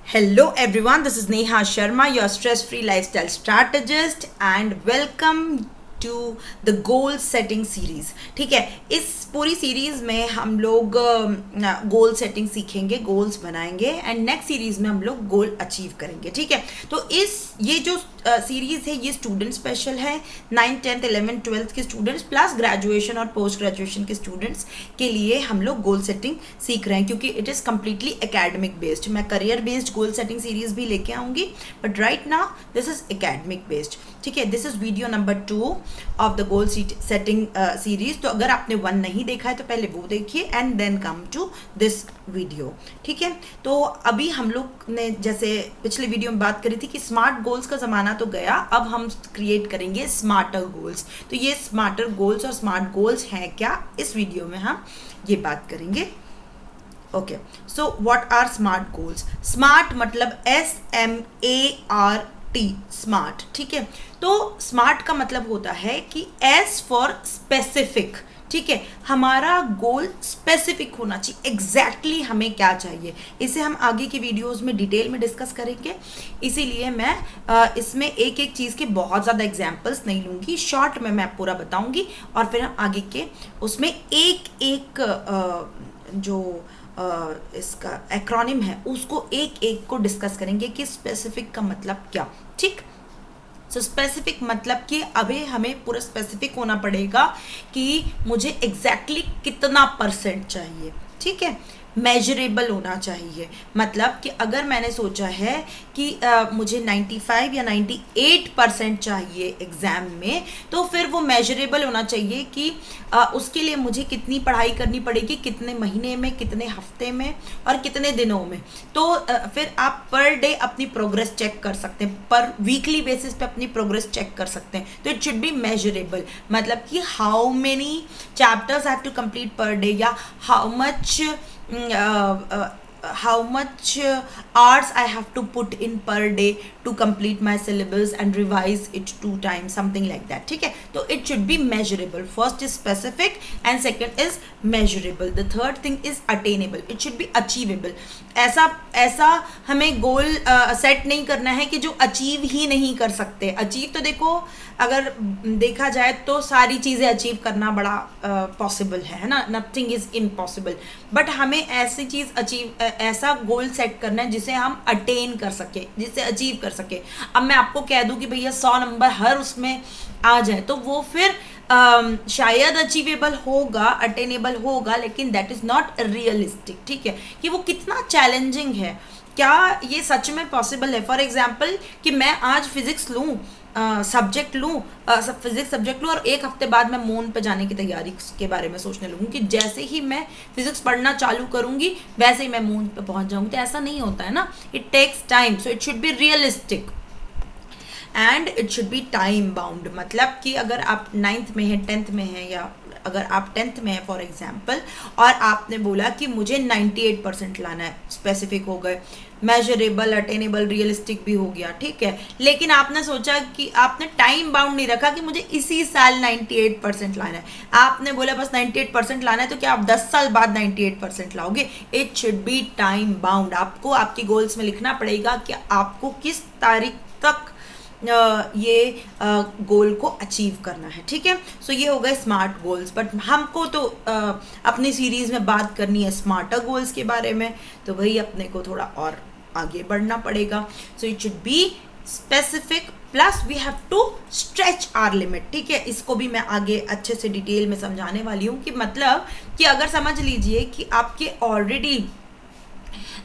Hello everyone, this is Neha Sharma, your stress-free lifestyle strategist and welcome to the goal setting series. ठीक है, इस पूरी series में हम लोग गोल सेटिंग सीखेंगे, गोल्स बनाएंगे एंड नेक्स्ट सीरीज में हम लोग गोल अचीव करेंगे. ठीक है, तो ये जो सीरीज है ये स्टूडेंट स्पेशल है. 9th 10th 11th 12th के स्टूडेंट्स प्लस ग्रेजुएशन और पोस्ट ग्रेजुएशन के स्टूडेंट्स के लिए हम लोग गोल सेटिंग सीख रहे हैं क्योंकि it is completely academic based. मैं career based goal setting series भी लेके आऊँगी but right now this is academic based. ठीक है, this is video number 2 of the goal setting series. तो अगर आपने 1 नहीं देखा है तो पहले वो देखिए and then come to this video. ठीक है, तो अभी हम लोग ने जैसे पिछले वीडियो में बात करी थी कि स्मार्ट गोल्स का ज़माना तो गया, अब हम क्रिएट करेंगे स्मार्टर गोल्स. तो ये स्मार्टर गोल्स और स्मार्ट गोल्स हैं क्या, इस वीडियो में हम ये बात करेंगे. Okay, so what are smart goals. Smart मतलब SMART, स्मार्ट. ठीक है, तो स्मार्ट का मतलब होता है कि S फॉर स्पेसिफिक. ठीक है, हमारा गोल स्पेसिफिक होना चाहिए, एग्जैक्टली हमें क्या चाहिए. इसे हम आगे की वीडियोस में डिटेल में डिस्कस करेंगे, इसीलिए मैं इसमें एक एक चीज़ के बहुत ज़्यादा एग्जांपल्स नहीं लूँगी, शॉर्ट में मैं पूरा बताऊँगी और फिर हम आगे के उसमें एक एक जो इसका एक्रोनिम है उसको एक एक को डिस्कस करेंगे कि स्पेसिफिक का मतलब क्या. ठीक, सो स्पेसिफिक मतलब कि अभी हमें पूरा स्पेसिफिक होना पड़ेगा कि मुझे एग्जैक्टली कितना परसेंट चाहिए. ठीक है, मेजरेबल होना चाहिए. मतलब कि अगर मैंने सोचा है कि मुझे 95 या 98% चाहिए एग्ज़ाम में, तो फिर वो मेजरेबल होना चाहिए कि उसके लिए मुझे कितनी पढ़ाई करनी पड़ेगी, कितने महीने में, कितने हफ्ते में और कितने दिनों में. तो फिर आप पर डे अपनी प्रोग्रेस चेक कर सकते हैं, पर वीकली बेसिस पे अपनी प्रोग्रेस चेक कर सकते हैं. तो इट शुड बी मेजरेबल. मतलब कि how many chapters have to complete per day या how much hours I have to put in per day to complete my syllabus and revise it 2 times, something like that. ठीक है, तो it should be measurable. First is specific and second is measurable. The third thing is attainable. It should be achievable. ऐसा हमें goal set नहीं करना है कि जो अचीव ही नहीं कर सकते. अचीव तो देखो, अगर देखा जाए तो सारी चीज़ें अचीव करना बड़ा पॉसिबल है ना, नथिंग इज़ इम्पॉसिबल. बट हमें ऐसी चीज़ ऐसा गोल सेट करना है जिसे हम अटेन कर सके, जिसे अचीव कर सके. अब मैं आपको कह दूं कि भैया 100 नंबर हर उसमें आ जाए तो वो फिर शायद अचीवेबल होगा, अटेनेबल होगा, लेकिन दैट इज़ नॉट रियलिस्टिक. ठीक है, कि वो कितना चैलेंजिंग है, क्या ये सच में पॉसिबल है. फॉर एग्जाम्पल कि मैं आज फिजिक्स लूँ, सब्जेक्ट लूँ, फिजिक्स सब्जेक्ट लूँ और एक हफ्ते बाद मैं मून पे जाने की तैयारी के बारे में सोचने लगूँ कि जैसे ही मैं फिजिक्स पढ़ना चालू करूँगी वैसे ही मैं मून पे पहुँच जाऊँगी. तो ऐसा नहीं होता है ना, it takes time. So it should be realistic and it should be time bound. मतलब कि अगर आप 9th में हैं, 10th में हैं, या अगर आप 10th में हैं फॉर एग्जाम्पल और आपने बोला कि मुझे 98% लाना है, स्पेसिफिक हो गए, मेजरेबल, अटेनेबल, रियलिस्टिक भी हो गया. ठीक है, लेकिन आपने सोचा कि आपने टाइम बाउंड नहीं रखा कि मुझे इसी साल 98% लाना है. आपने बोला बस 98% लाना है, तो क्या आप 10 साल बाद 98% लाओगे. It should be time bound. आपको आपकी गोल्स में लिखना पड़ेगा कि आपको किस तारीख तक ये गोल को अचीव करना है. ठीक है, सो ये हो गए स्मार्ट गोल्स. बट हमको तो अपनी सीरीज में बात करनी है स्मार्टर गोल्स के बारे में, तो भाई अपने को थोड़ा और आगे बढ़ना पड़ेगा. So it should be specific plus we have to stretch our limit. ठीक है, इसको भी मैं आगे अच्छे से डिटेल में समझाने वाली हूँ कि मतलब कि अगर समझ लीजिए कि आपके ऑलरेडी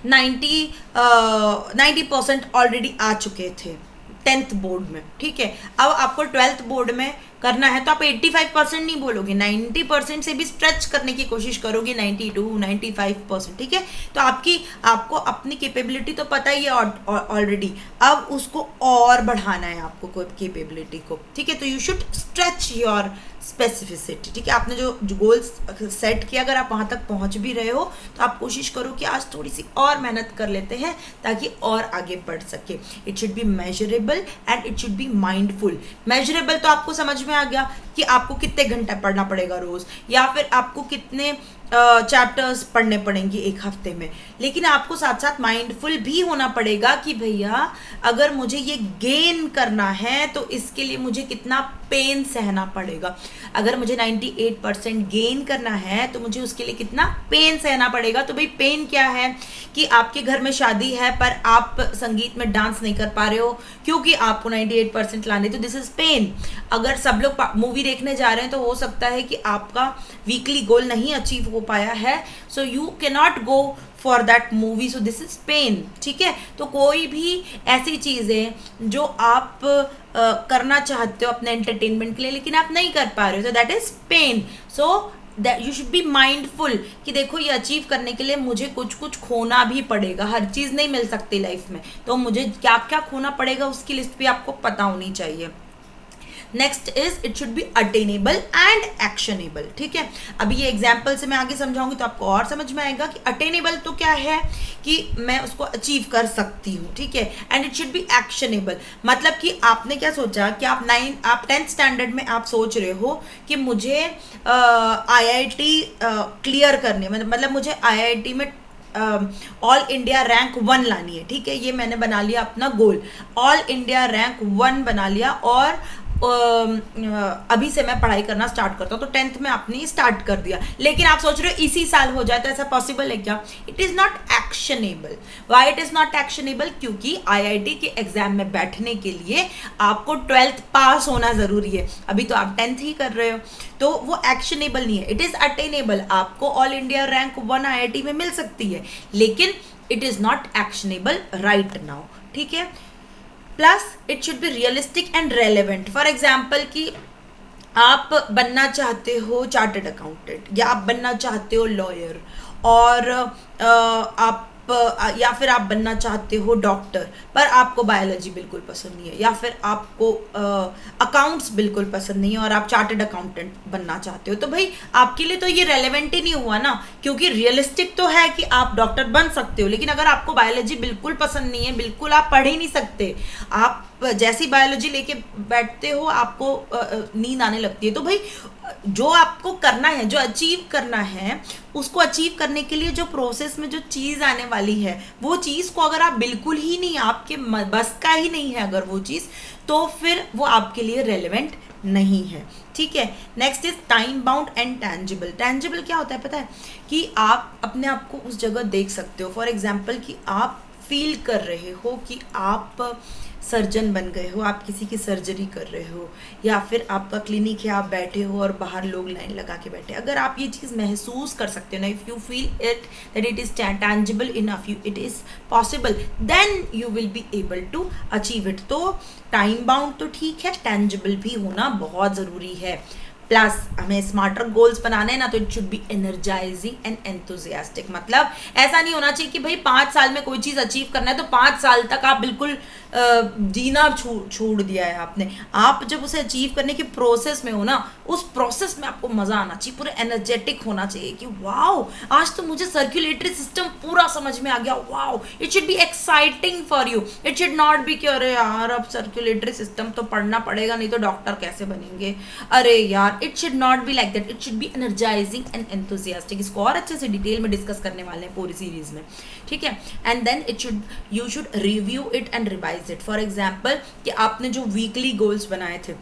90% ऑलरेडी आ चुके थे 10th बोर्ड में. ठीक है, अब आपको 12th बोर्ड में करना है तो आप 85% नहीं बोलोगे, 90% से भी स्ट्रेच करने की कोशिश करोगे, 92 95%. ठीक है, तो आपको अपनी कैपेबिलिटी तो पता ही है ऑलरेडी, अब उसको और बढ़ाना है आपको कैपेबिलिटी को. ठीक है, तो you should stretch your specificity. ठीक है, आपने जो गोल्स सेट किया, अगर आप वहाँ तक पहुँच भी रहे हो तो आप कोशिश करो कि आज थोड़ी सी और मेहनत कर लेते हैं ताकि और आगे बढ़ सके. It should B measurable and it should be mindful. Measurable तो आपको समझ में आ गया कि आपको कितने घंटे पढ़ना पड़ेगा रोज़, या फिर आपको कितने चैप्टर्स पढ़ने पड़ेंगे एक हफ्ते में, लेकिन आपको साथ साथ माइंडफुल भी होना पड़ेगा कि भैया अगर मुझे ये गेन करना है तो इसके लिए मुझे कितना पेन सहना पड़ेगा। अगर मुझे 98% गेन करना है तो मुझे उसके लिए कितना पेन सहना पड़ेगा। तो भाई पेन क्या है कि आपके घर में शादी है पर आप संगीत में डांस नहीं कर पा रहे हो क्योंकि आपको 98% लाने, तो दिस इज पेन। अगर सब लोग मूवी देखने जा रहे हैं तो हो सकता है कि आपका वीकली गोल नहीं अचीव हो पाया है, so you can not go for that movie, so this is pain. ठीक है, तो कोई भी ऐसी चीज़ें जो आप करना चाहते हो अपने एंटरटेनमेंट के लिए लेकिन आप नहीं कर पा रहे हो, तो that is pain. So that you should be mindful कि देखो ये अचीव करने के लिए मुझे कुछ कुछ खोना भी पड़ेगा, हर चीज़ नहीं मिल सकती लाइफ में, तो मुझे क्या क्या खोना पड़ेगा उसकी लिस्ट भी आपको पता होनी चाहिए। Next is it should B attainable and actionable. ठीक है, अभी ये एग्जाम्पल से मैं आगे समझाऊंगी तो आपको और समझ में आएगा कि अटेनेबल तो क्या है कि मैं उसको अचीव कर सकती हूँ। ठीक है, and it should B actionable, मतलब कि आपने क्या सोचा कि आप 10th स्टैंडर्ड में आप सोच रहे हो कि मुझे IIT क्लियर करने, मतलब मुझे IIT में ऑल इंडिया रैंक 1 लानी है। ठीक है, ये मैंने बना लिया अपना गोल, ऑल इंडिया रैंक 1 बना लिया और अभी से मैं पढ़ाई करना स्टार्ट करता हूँ, तो 10th में आपने स्टार्ट कर दिया, लेकिन आप सोच रहे हो इसी साल हो जाए, तो ऐसा पॉसिबल है क्या? It is not actionable. Why it is not actionable? क्योंकि IIT के एग्जाम में बैठने के लिए आपको 12th पास होना ज़रूरी है, अभी तो आप 10th ही कर रहे हो, तो वो एक्शनेबल नहीं है। इट इज़ अटेनेबल, आपको ऑल इंडिया रैंक 1 IIT में मिल सकती है, लेकिन it is not actionable right now. ठीक है, plus it should be realistic and relevant. For example कि आप बनना चाहते हो चार्टर्ड अकाउंटेंट या आप बनना चाहते हो लॉयर, और आप या फिर आप बनना चाहते हो डॉक्टर पर आपको बायोलॉजी बिल्कुल पसंद नहीं है, या फिर आपको अकाउंट्स बिल्कुल पसंद नहीं है और आप चार्टर्ड अकाउंटेंट बनना चाहते हो, तो भाई आपके लिए तो ये रेलेवेंट ही नहीं हुआ ना, क्योंकि रियलिस्टिक तो है कि आप डॉक्टर बन सकते हो, लेकिन अगर आपको बायोलॉजी बिल्कुल पसंद नहीं है, बिल्कुल आप पढ़ ही नहीं सकते, आप जैसी बायोलॉजी लेके बैठते हो आपको नींद आने लगती है, तो भाई जो आपको करना है, जो अचीव करना है, उसको अचीव करने के लिए जो प्रोसेस में जो चीज़ आने वाली है, वो चीज़ को अगर आप बिल्कुल ही नहीं, आपके बस का ही नहीं है अगर वो चीज़, तो फिर वो आपके लिए रेलेवेंट नहीं है। ठीक है, next is time bound and tangible. Tangible क्या होता है पता है? कि आप अपने आप को उस जगह देख सकते हो। फॉर एग्जाम्पल कि आप फील कर रहे हो कि आप सर्जन बन गए हो, आप किसी की सर्जरी कर रहे हो, या फिर आपका क्लिनिक है, आप बैठे हो और बाहर लोग लाइन लगा के बैठे। अगर आप ये चीज़ महसूस कर सकते हो ना, if you feel it that it is tangible enough, you it is possible, then you will be able to achieve it. तो टाइम बाउंड तो ठीक है, टैंजिबल भी होना बहुत ज़रूरी है। प्लस हमें स्मार्टर गोल्स बनाने हैं ना, तो it should B energising and enthusiastic. मतलब ऐसा नहीं होना चाहिए कि भाई 5 साल में कोई चीज़ अचीव करना है तो 5 साल तक आप बिल्कुल जीना छोड़ दिया है आपने। आप जब उसे अचीव करने की प्रोसेस में हो ना, उस प्रोसेस में आपको मज़ा आना चाहिए, पूरे एनर्जेटिक होना चाहिए कि वाओ आज तो मुझे सर्कुलेटरी सिस्टम पूरा समझ में आ गया, wow. It should be exciting for you, it should not be कि अरे यार अब सर्कुलेटरी सिस्टम तो पढ़ना पड़ेगा, नहीं तो डॉक्टर कैसे बनेंगे, अरे यार। It should not be like that, it should B energising and enthusiastic. इसको और अच्छे से डिटेल में डिस्कस करने वाले हैं पूरी सीरीज में, ठीक है। And then you should review it and revise it. For example कि आपने जो वीकली गोल्स बनाए थे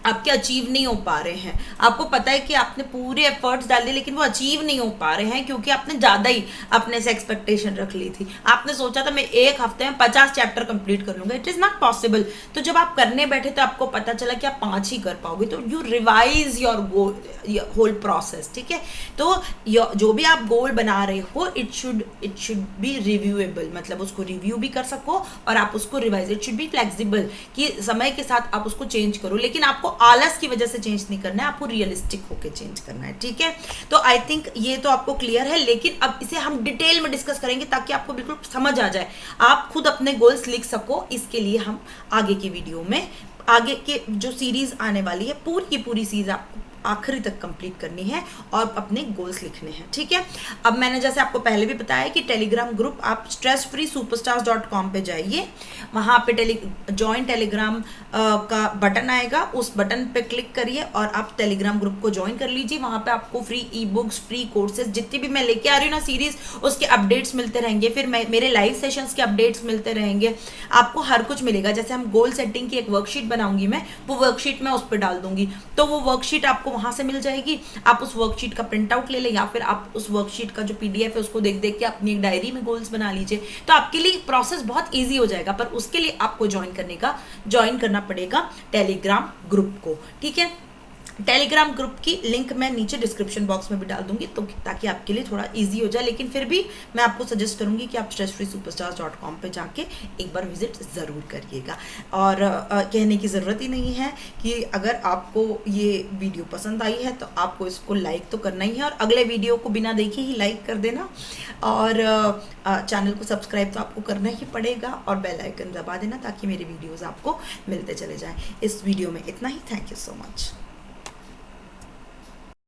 आपके अचीव नहीं हो पा रहे हैं, आपको पता है कि आपने पूरे एफर्ट्स डाल दिए लेकिन वो अचीव नहीं हो पा रहे हैं क्योंकि आपने ज़्यादा ही अपने से एक्सपेक्टेशन रख ली थी। आपने सोचा था मैं 1 हफ्ते में 50 चैप्टर कंप्लीट कर लूँगा, इट इज़ नॉट पॉसिबल। तो जब आप करने बैठे तो आपको पता चला कि आप 5 ही कर पाओगे, तो you revise your goal, whole process, ठीक है। तो जो भी आप गोल बना रहे हो इट शुड बी रिव्यूएबल, मतलब उसको रिव्यू भी कर सको और आप उसको revise, it should be flexible कि समय के साथ आप उसको चेंज करो, लेकिन आपको आलस की वजह से चेंज नहीं करना है, आपको रियलिस्टिक होकर चेंज करना है, ठीक है। तो आई थिंक ये तो आपको क्लियर है, लेकिन अब इसे हम डिटेल में डिस्कस करेंगे ताकि आपको बिल्कुल समझ आ जाए, आप खुद अपने गोल्स लिख सको। इसके लिए हम आगे की वीडियो में, आगे के जो सीरीज आने वाली है पूरी की पूरी सीरीज आपको आखिरी तक कंप्लीट करनी है और अपने गोल्स लिखने हैं, ठीक है। अब मैंने जैसे आपको पहले भी बताया कि टेलीग्राम ग्रुप, आप stressfreesuperstars.com पे जाइए, वहाँ पे जॉइन टेलीग्राम का बटन आएगा, उस बटन पे क्लिक करिए और आप टेलीग्राम ग्रुप को ज्वाइन कर लीजिए। वहाँ पे आपको free e books, free courses, जितनी भी मैं लेके आ रही हूँ ना सीरीज, उसके अपडेट्स मिलते रहेंगे, फिर मेरे लाइव सेशंस के अपडेट्स मिलते रहेंगे, आपको हर कुछ मिलेगा। जैसे हम गोल सेटिंग की एक वर्कशीट बनाऊंगी मैं, वो वर्कशीट मैं उस पर डाल दूंगी, तो वो वर्कशीट आपको वहां से मिल जाएगी। आप उस वर्कशीट का प्रिंट आउट ले लें या फिर आप उस वर्कशीट का जो पीडीएफ है उसको देख देख के अपनी एक डायरी में गोल्स बना लीजिए। तो आपके लिए प्रोसेस बहुत ईजी हो जाएगा, पर उसके लिए आपको ज्वाइन करना पड़ेगा टेलीग्राम ग्रुप को, ठीक है। टेलीग्राम ग्रुप की लिंक मैं नीचे डिस्क्रिप्शन बॉक्स में भी डाल दूंगी, तो ताकि आपके लिए थोड़ा इजी हो जाए। लेकिन फिर भी मैं आपको सजेस्ट करूंगी कि आप stressfreesuperstars.com पे जाके एक बार विजिट ज़रूर करिएगा। और कहने की ज़रूरत ही नहीं है कि अगर आपको ये वीडियो पसंद आई है तो आपको इसको लाइक तो करना ही है, और अगले वीडियो को बिना देखे ही लाइक कर देना, और चैनल को सब्सक्राइब तो आपको करना ही पड़ेगा, और बेल आइकन दबा देना ताकि मेरे वीडियोज़ आपको मिलते चले जाएँ। इस वीडियो में इतना ही। Thank you so much.